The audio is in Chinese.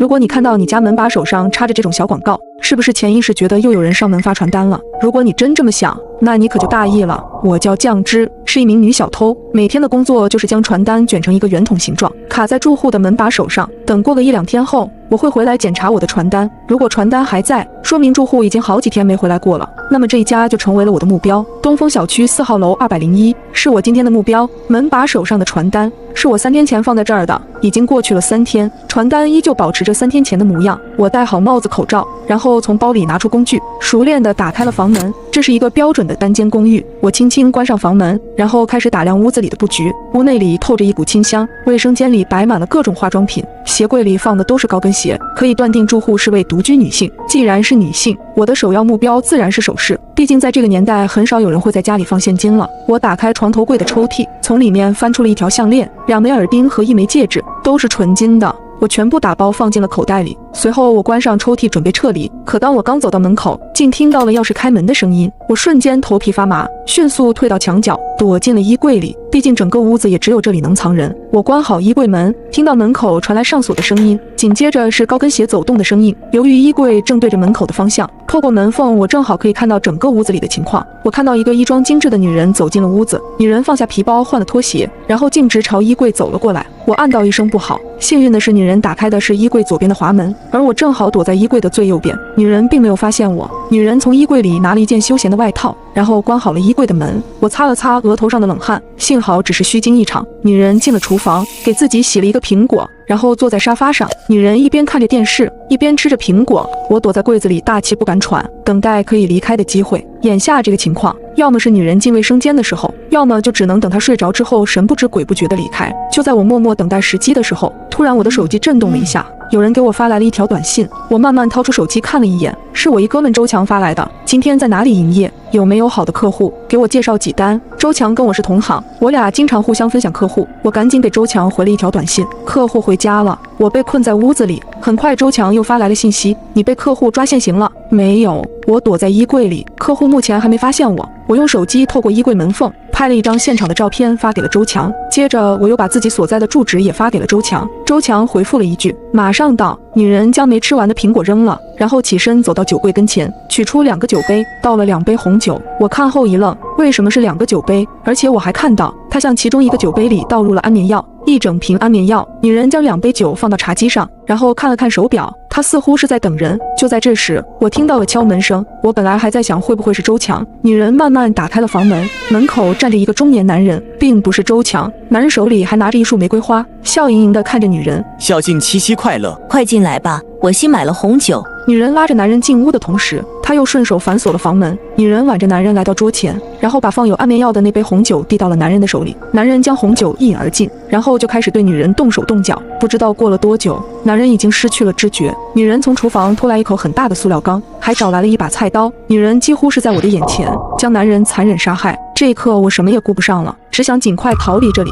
如果你看到你家门把手上插着这种小广告，是不是潜意识觉得又有人上门发传单了？如果你真这么想，那你可就大意了。我叫酱汁，是一名女小偷，每天的工作就是将传单卷成一个圆筒形状，卡在住户的门把手上。等过个1-2天后，我会回来检查我的传单，如果传单还在，说明住户已经好几天没回来过了，那么这一家就成为了我的目标。东风小区4号楼201是我今天的目标。门把手上的传单是我3天前放在这儿的，已经过去了3天，传单依旧保持着3天前的模样。我戴好帽子口罩，然后从包里拿出工具，熟练地打开了房门。这是一个标准的单间公寓，我轻轻关上房门，然后开始打量屋子里的布局。屋内里透着一股清香，卫生间里摆满了各种化妆品，鞋柜里放的都是高跟鞋，可以断定住户是位独居女性。既然是女性，我的首要目标自然是首饰，毕竟在这个年代很少有人会在家里放现金了。我打开床头柜的抽屉，从里面翻出了一条项链、2枚耳钉和1枚戒指，都是纯金的。我全部打包放进了口袋里，随后我关上抽屉准备撤离，可当我刚走到门口，竟听到了钥匙开门的声音。我瞬间头皮发麻，迅速退到墙角，躲进了衣柜里，毕竟整个屋子也只有这里能藏人。我关好衣柜门，听到门口传来上锁的声音，紧接着是高跟鞋走动的声音。由于衣柜正对着门口的方向，透过门缝我正好可以看到整个屋子里的情况。我看到一个衣装精致的女人走进了屋子，女人放下皮包，换了拖鞋，然后径直朝衣柜走了过来。我暗道一声不好，幸运的是女人打开的是衣柜左边的滑门，而我正好躲在衣柜的最右边，女人并没有发现我。女人从衣柜里拿了一件休闲的外套，然后关好了衣柜的门。我擦了擦额头上的冷汗，幸好只是虚惊一场。女人进了厨房，给自己洗了一个苹果，然后坐在沙发上。女人一边看着电视，一边吃着苹果。我躲在柜子里大气不敢喘，等待可以离开的机会。眼下这个情况，要么是女人进卫生间的时候，要么就只能等她睡着之后神不知鬼不觉地离开。就在我默默等待时机的时候，突然我的手机震动了一下，有人给我发来了一条短信。我慢慢掏出手机看了一眼，是我一哥们周强发来的。今天在哪里营业？有没有好的客户？给我介绍几单。周强跟我是同行，我俩经常互相分享客户。我赶紧给周强回了一条短信：客户回家了，我被困在屋子里。很快周强又发来了信息：你被客户抓现行了。没有，我躲在衣柜里，客户目前还没发现我。我用手机透过衣柜门缝拍了一张现场的照片发给了周强，接着我又把自己所在的住址也发给了周强。周强回复了一句：马上到。女人将没吃完的苹果扔了，然后起身走到酒柜跟前，取出2个酒杯，倒了2杯红酒。我看后一愣，为什么是2个酒杯？而且我还看到她向其中一个酒杯里倒入了安眠药，1整瓶安眠药。女人将2杯酒放到茶几上，然后看了看手表，她似乎是在等人。就在这时，我听到了敲门声。我本来还在想会不会是周强，女人慢慢打开了房门，门口站着一个中年男人，并不是周强。男人手里还拿着一束玫瑰花，笑盈盈地看着女人。孝敬七夕快乐，快进来吧，我新买了红酒。女人拉着男人进屋的同时，她又顺手反锁了房门。女人挽着男人来到桌前，然后把放有安眠药的那杯红酒递到了男人的手里。男人将红酒一饮而尽，然后就开始对女人动手动脚。不知道过了多久，男人已经失去了知觉。女人从厨房拖来一口很大的塑料缸，还找来了一把菜刀。女人几乎是在我的眼前将男人残忍杀害。这一刻我什么也顾不上了，只想尽快逃离这里。